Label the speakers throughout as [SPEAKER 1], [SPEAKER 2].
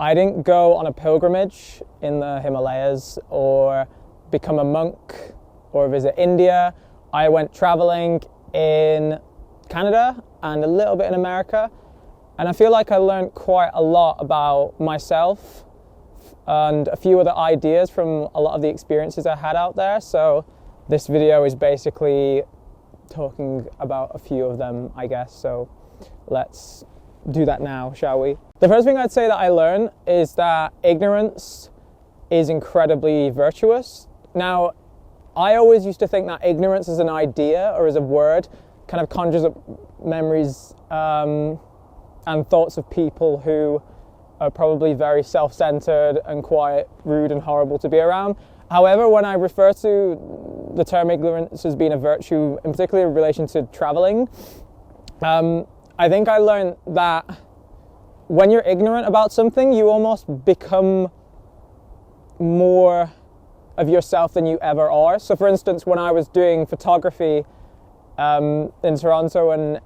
[SPEAKER 1] I didn't go on a pilgrimage in the Himalayas or become a monk or visit India. I went traveling in Canada and a little bit in America. And I feel like I learned quite a lot about myself and a few other ideas from a lot of the experiences I had out there. So this video is basically talking about a few of them, I guess. So let's do that now, shall we? The first thing I'd say that I learned is that ignorance is incredibly virtuous. Now, I always used to think that ignorance as an idea or as a word kind of conjures up memories and thoughts of people who are probably very self-centered and quite rude and horrible to be around. However, when I refer to the term ignorance as being a virtue, in particular in relation to traveling, I think I learned that when you're ignorant about something, you almost become more of yourself than you ever are. So for instance, when I was doing photography in Toronto and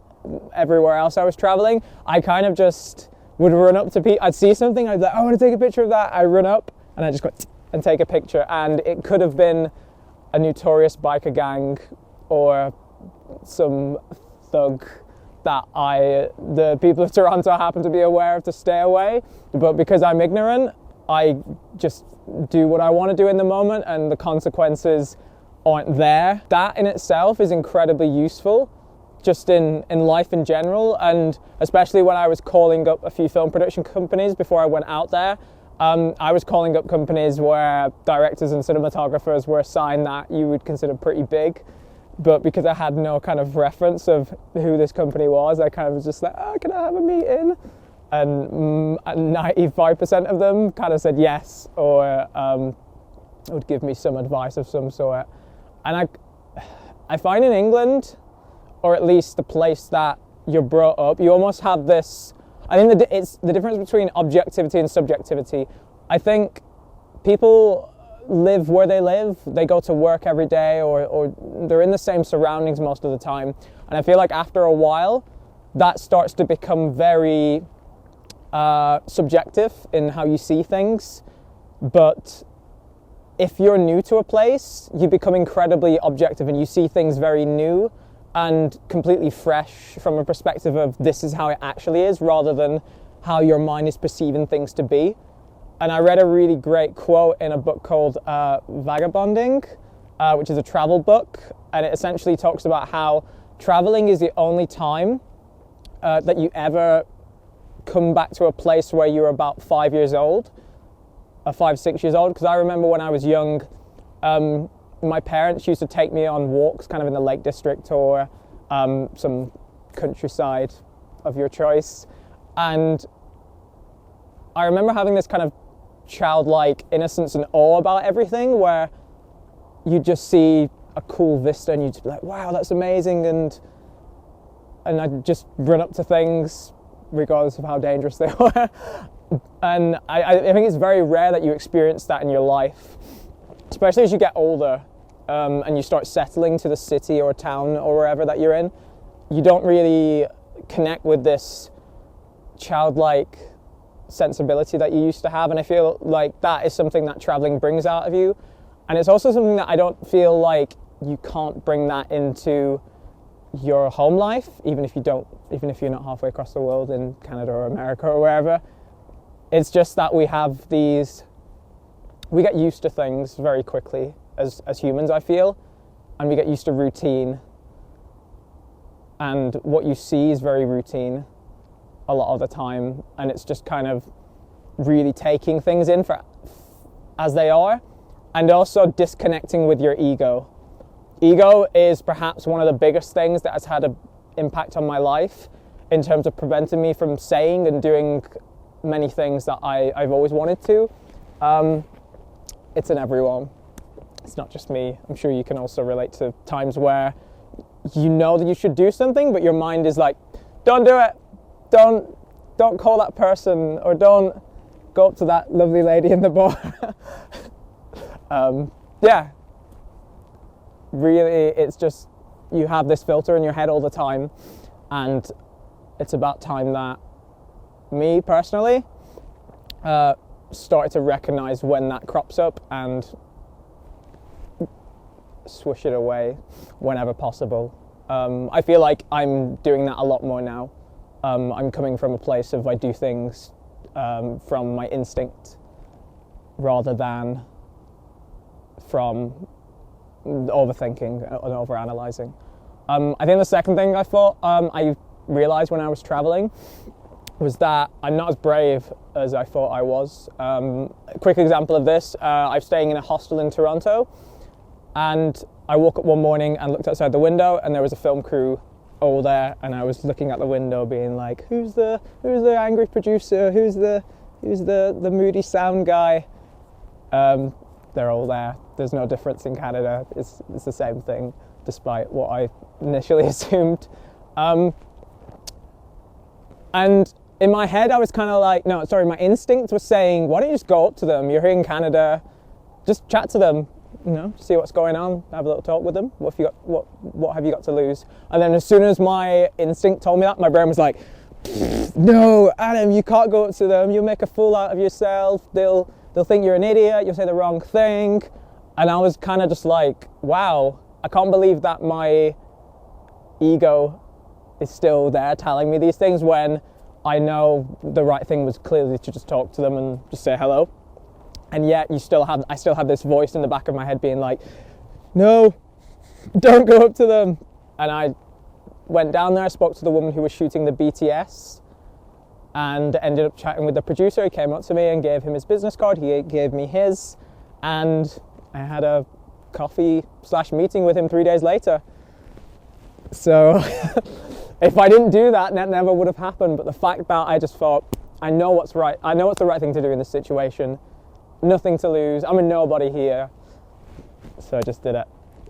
[SPEAKER 1] everywhere else I was traveling, I kind of just would run up to people. I'd see something, I'd be like, I want to take a picture of that. I run up and I just go and take a picture. And it could have been a notorious biker gang or some thug that the people of Toronto happen to be aware of to stay away. But because I'm ignorant, I just do what I want to do in the moment and the consequences aren't there. That in itself is incredibly useful just in life in general, and especially when I was calling up a few film production companies before I went out there. I was calling up companies where directors and cinematographers were assigned that you would consider pretty big, but because I had no kind of reference of who this company was, I kind of was just like, oh, can I have a meeting? And 95% of them kind of said yes, or would give me some advice of some sort. And I find in England, or at least the place that you're brought up, you almost have this, I think it's the difference between objectivity and subjectivity. I think people live where they live, they go to work every day, or they're in the same surroundings most of the time. And I feel like after a while, that starts to become very subjective in how you see things. But if you're new to a place, you become incredibly objective and you see things very new and completely fresh from a perspective of this is how it actually is, rather than how your mind is perceiving things to be. And I read a really great quote in a book called Vagabonding, which is a travel book, and it essentially talks about how traveling is the only time that you ever come back to a place where you're about 5 years old, 5, 6 years old. Because I remember when I was young, my parents used to take me on walks kind of in the Lake District or some countryside of your choice. And I remember having this kind of childlike innocence and awe about everything, where you just see a cool vista and you'd be like, wow, that's amazing. And I'd just run up to things regardless of how dangerous they were. And I think it's very rare that you experience that in your life, especially as you get older. And you start settling to the city or town or wherever that you're in. You don't really connect with this childlike sensibility that you used to have, and I feel like that is something that traveling brings out of you. And it's also something that I don't feel like you can't bring that into your home life, even if you're not halfway across the world in Canada or America or wherever. It's just that we get used to things very quickly as humans, I feel, and we get used to routine, and what you see is very routine a lot of the time, and it's just kind of really taking things in for as they are, and also disconnecting with your ego. Ego is perhaps one of the biggest things that has had an impact on my life in terms of preventing me from saying and doing many things that I've always wanted to. It's in everyone. It's not just me. I'm sure you can also relate to times where you know that you should do something, but your mind is like, don't do it. Don't call that person, or don't go up to that lovely lady in the bar. Yeah. Really, it's just, you have this filter in your head all the time, and it's about time that me personally, started to recognize when that crops up and swish it away whenever possible. I feel like I'm doing that a lot more now. I'm coming from a place of I do things from my instinct rather than from overthinking and overanalyzing. I think the second thing I realized when I was traveling was that I'm not as brave as I thought I was. A quick example of this, I'm staying in a hostel in Toronto, and I woke up one morning and looked outside the window and there was a film crew all there, and I was looking at the window being like, who's the angry producer, who's the moody sound guy? They're all there. There's no difference in Canada. It's the same thing, despite what I initially assumed. And in my head, I was kind of like, my instinct was saying, why don't you just go up to them? You're here in Canada, just chat to them, see what's going on, have a little talk with them. What have you got to lose? And then as soon as my instinct told me that, my brain was like, no, Adam, you can't go up to them. You'll make a fool out of yourself. They'll think you're an idiot. You'll say the wrong thing. And I was kind of just like, wow, I can't believe that my ego is still there telling me these things when I know the right thing was clearly to just talk to them and just say hello. And yet I still have this voice in the back of my head being like, no, don't go up to them. And I went down there, I spoke to the woman who was shooting the BTS and ended up chatting with the producer. He came up to me and gave him his business card. He gave me his, and I had a coffee/meeting with him 3 days later. So if I didn't do that, that never would have happened. But the fact that I just thought, I know what's right. I know what's the right thing to do in this situation. Nothing to lose. I'm a nobody here. So I just did it.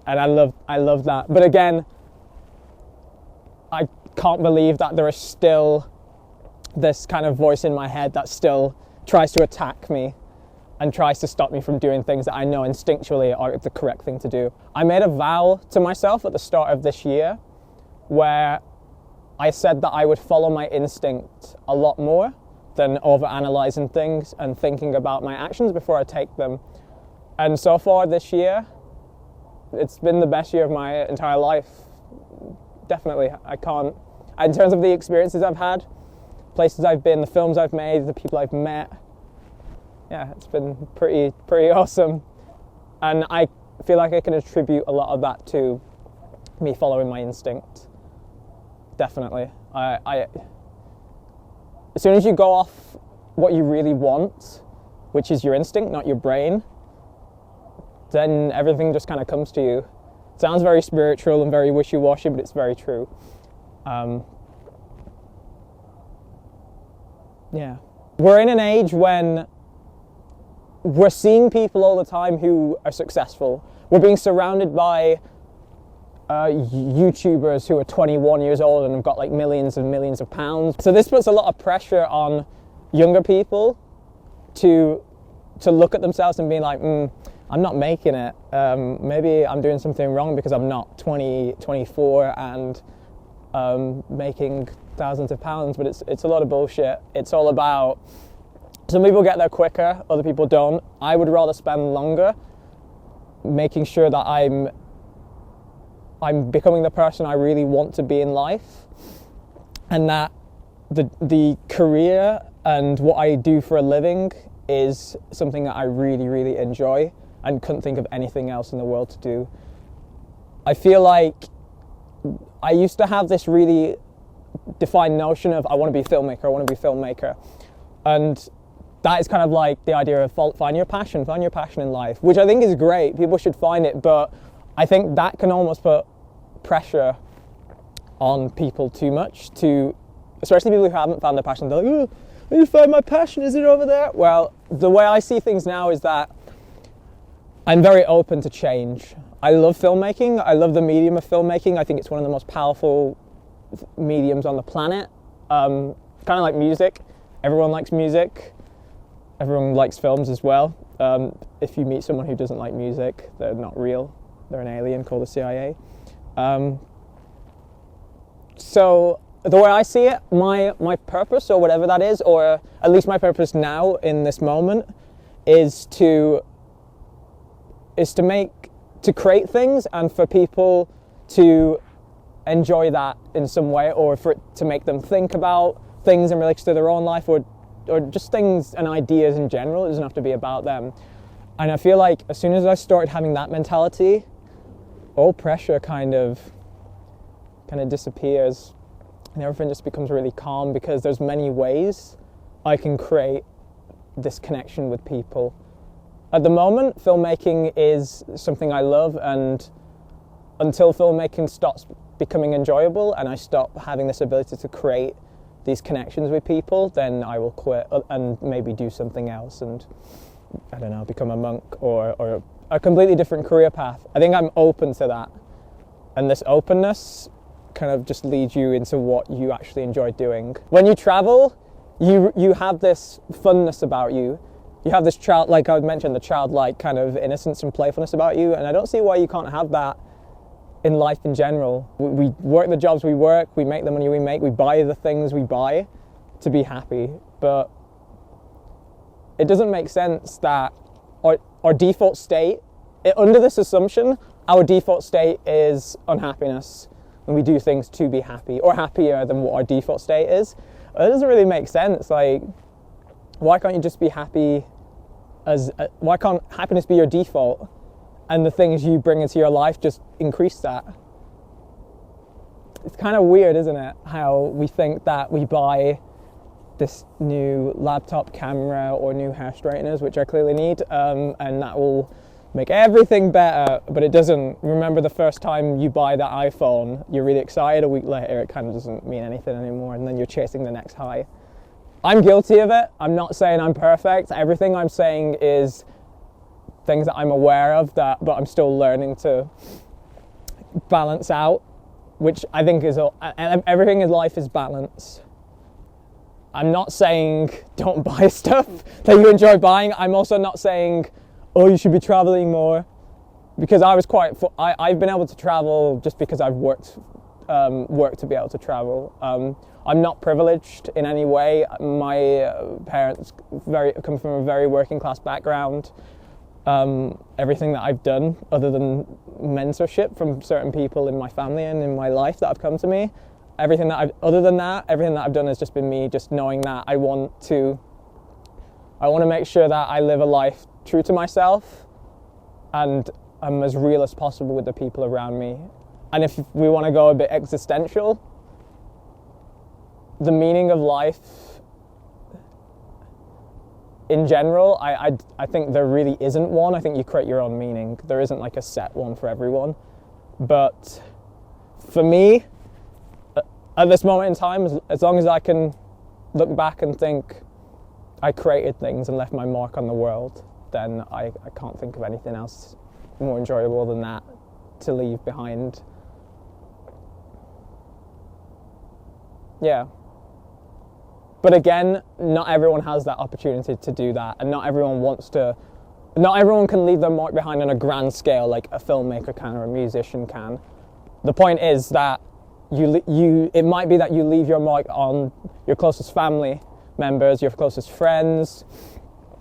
[SPEAKER 1] And I love that. But again, I can't believe that there is still this kind of voice in my head that still tries to attack me and tries to stop me from doing things that I know instinctually are the correct thing to do. I made a vow to myself at the start of this year where I said that I would follow my instinct a lot more than overanalyzing things and thinking about my actions before I take them. And so far this year, it's been the best year of my entire life. Definitely. In terms of the experiences I've had, places I've been, the films I've made, the people I've met, yeah, it's been pretty awesome. And I feel like I can attribute a lot of that to me following my instinct. Definitely. As soon as you go off what you really want, which is your instinct, not your brain, then everything just kind of comes to you. It sounds very spiritual and very wishy-washy, but it's very true. Yeah. We're in an age when we're seeing people all the time who are successful. We're being surrounded by YouTubers who are 21 years old and have got like millions and millions of pounds. So this puts a lot of pressure on younger people to look at themselves and be like, I'm not making it. Maybe I'm doing something wrong because I'm not 24 and making thousands of pounds, but it's a lot of bullshit. It's all about, some people get there quicker, other people don't. I would rather spend longer making sure that I'm becoming the person I really want to be in life, and that the career and what I do for a living is something that I really, really enjoy and couldn't think of anything else in the world to do. I feel like I used to have this really defined notion of I want to be a filmmaker, and that is kind of like the idea of find your passion in life, which I think is great. People should find it, but I think that can almost put pressure on people too much, especially people who haven't found their passion. They're like, oh, I need to find my passion, is it over there? Well, the way I see things now is that I'm very open to change. I love filmmaking. I love the medium of filmmaking. I think it's one of the most powerful mediums on the planet. Kind of like music. Everyone likes music. Everyone likes films as well. If you meet someone who doesn't like music, they're not real. They're an alien called the CIA. So the way I see it, my purpose, or whatever that is, or at least my purpose now in this moment, is to create things and for people to enjoy that in some way, or for it to make them think about things in relation to their own life, or just things and ideas in general. It doesn't have to be about them. And I feel like as soon as I started having that mentality, all pressure kind of disappears, and everything just becomes really calm, because there's many ways I can create this connection with people. At the moment, filmmaking is something I love, and until filmmaking stops becoming enjoyable and I stop having this ability to create these connections with people, then I will quit and maybe do something else, and I don't know, become a monk or a completely different career path. I think I'm open to that, and this openness kind of just leads you into what you actually enjoy doing. When you travel, you have this funness about you. You have this like I mentioned, the childlike kind of innocence and playfulness about you, and I don't see why you can't have that in life in general. We work the jobs we work, we make the money we make, we buy the things we buy to be happy, but it doesn't make sense that our default state, under this assumption, our default state is unhappiness, and we do things to be happy, or happier than what our default state is. It doesn't really make sense. Like, why can't you just be happy why can't happiness be your default, and the things you bring into your life just increase that? It's kind of weird, isn't it, how we think that we buy this new laptop camera or new hair straighteners, which I clearly need, and that will make everything better, but it doesn't. Remember the first time you buy that iPhone, you're really excited. A week later, it kind of doesn't mean anything anymore, and then you're chasing the next high. I'm guilty of it. I'm not saying I'm perfect. Everything I'm saying is things that I'm aware of, but I'm still learning to balance out, which I think is everything in life is balance. I'm not saying don't buy stuff that you enjoy buying. I'm also not saying, oh, you should be traveling more, because I've been able to travel just because I've worked to be able to travel. I'm not privileged in any way. My parents come from a very working class background. Everything that I've done, other than mentorship from certain people in my family and in my life that have come to me, everything that I've done has just been me just knowing that I want to make sure that I live a life true to myself, and I'm as real as possible with the people around me. And if we want to go a bit existential, the meaning of life in general, I think there really isn't one. I think you create your own meaning. There isn't like a set one for everyone. But for me, at this moment in time, as long as I can look back and think I created things and left my mark on the world, then I can't think of anything else more enjoyable than that to leave behind. Yeah. But again, not everyone has that opportunity to do that, and not everyone can leave their mark behind on a grand scale like a filmmaker can or a musician can. The point is that it might be that you leave your mark on your closest family members, your closest friends.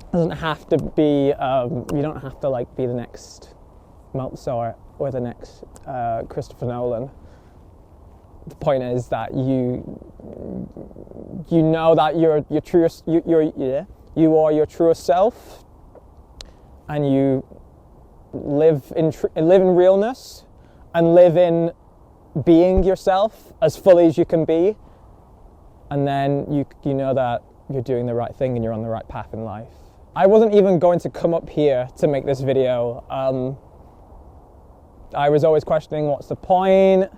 [SPEAKER 1] It doesn't have to be, you don't have to like be the next Mozart or the next Christopher Nolan. The point is that you know that you are your truest self, and you live in realness and live in being yourself as fully as you can be, and then you know that you're doing the right thing and you're on the right path in life. I wasn't even going to come up here to make this video. I was always questioning, what's the point?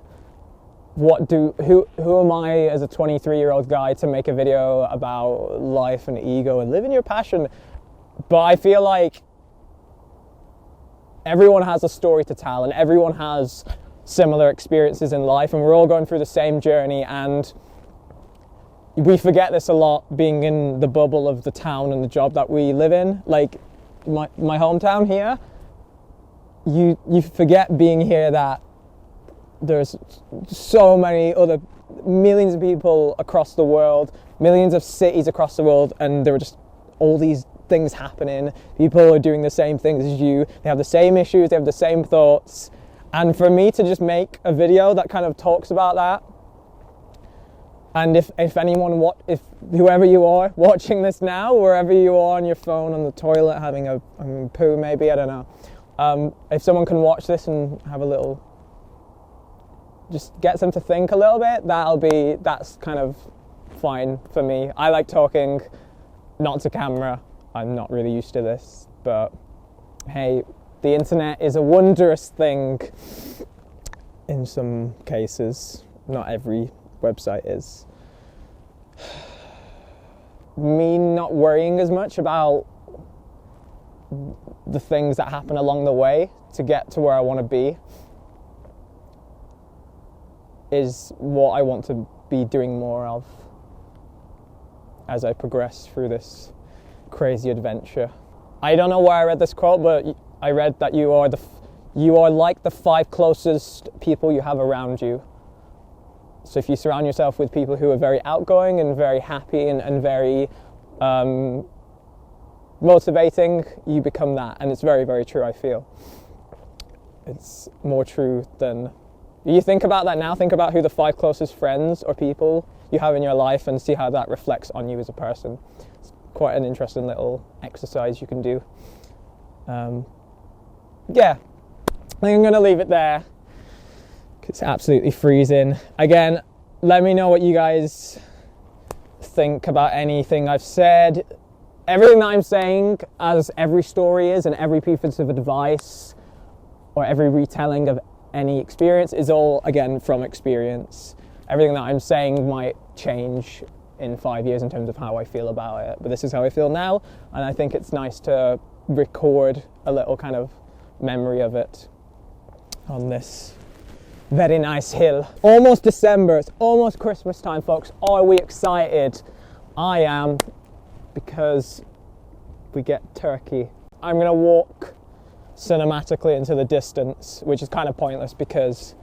[SPEAKER 1] Who am I as a 23-year-old guy to make a video about life and ego and living your passion? But I feel like everyone has a story to tell, and everyone has similar experiences in life, and we're all going through the same journey, and we forget this a lot being in the bubble of the town and the job that we live in. Like my hometown here, you forget being here that there's so many other millions of people across the world, millions of cities across the world, and there are just all these things happening. People are doing the same things as you. They have the same issues, they have the same thoughts. And for me to just make a video that kind of talks about that, and if whoever you are watching this now, wherever you are on your phone, on the toilet, having a poo maybe, I don't know. If someone can watch this and have a little, just gets them to think a little bit, that's kind of fine for me. I like talking not to camera. I'm not really used to this, but hey, the internet is a wondrous thing in some cases. Not every website is. Me not worrying as much about the things that happen along the way to get to where I want to be is what I want to be doing more of as I progress through this crazy adventure. I don't know where I read this quote, but I read that you are like the 5 closest people you have around you. So if you surround yourself with people who are very outgoing and very happy and very motivating, you become that. And it's very, very true, I feel. It's more true than... You think about that now, think about who the 5 closest friends or people you have in your life and see how that reflects on you as a person. It's quite an interesting little exercise you can do. Yeah, I think I'm going to leave it there. It's absolutely freezing. Again, let me know what you guys think about anything I've said. Everything that I'm saying, as every story is and every piece of advice or every retelling of any experience, is all, again, from experience. Everything that I'm saying might change in 5 years in terms of how I feel about it, but this is how I feel now, and I think it's nice to record a little kind of memory of it on this very nice hill. Almost December, it's almost Christmas time, folks. Are we excited? I am, because we get turkey. I'm gonna walk cinematically into the distance, which is kind of pointless because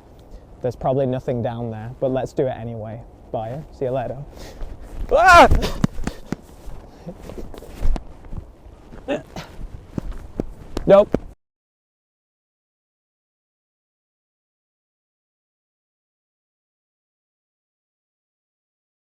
[SPEAKER 1] there's probably nothing down there, but let's do it anyway. Bye, see you later. Ah! Nope.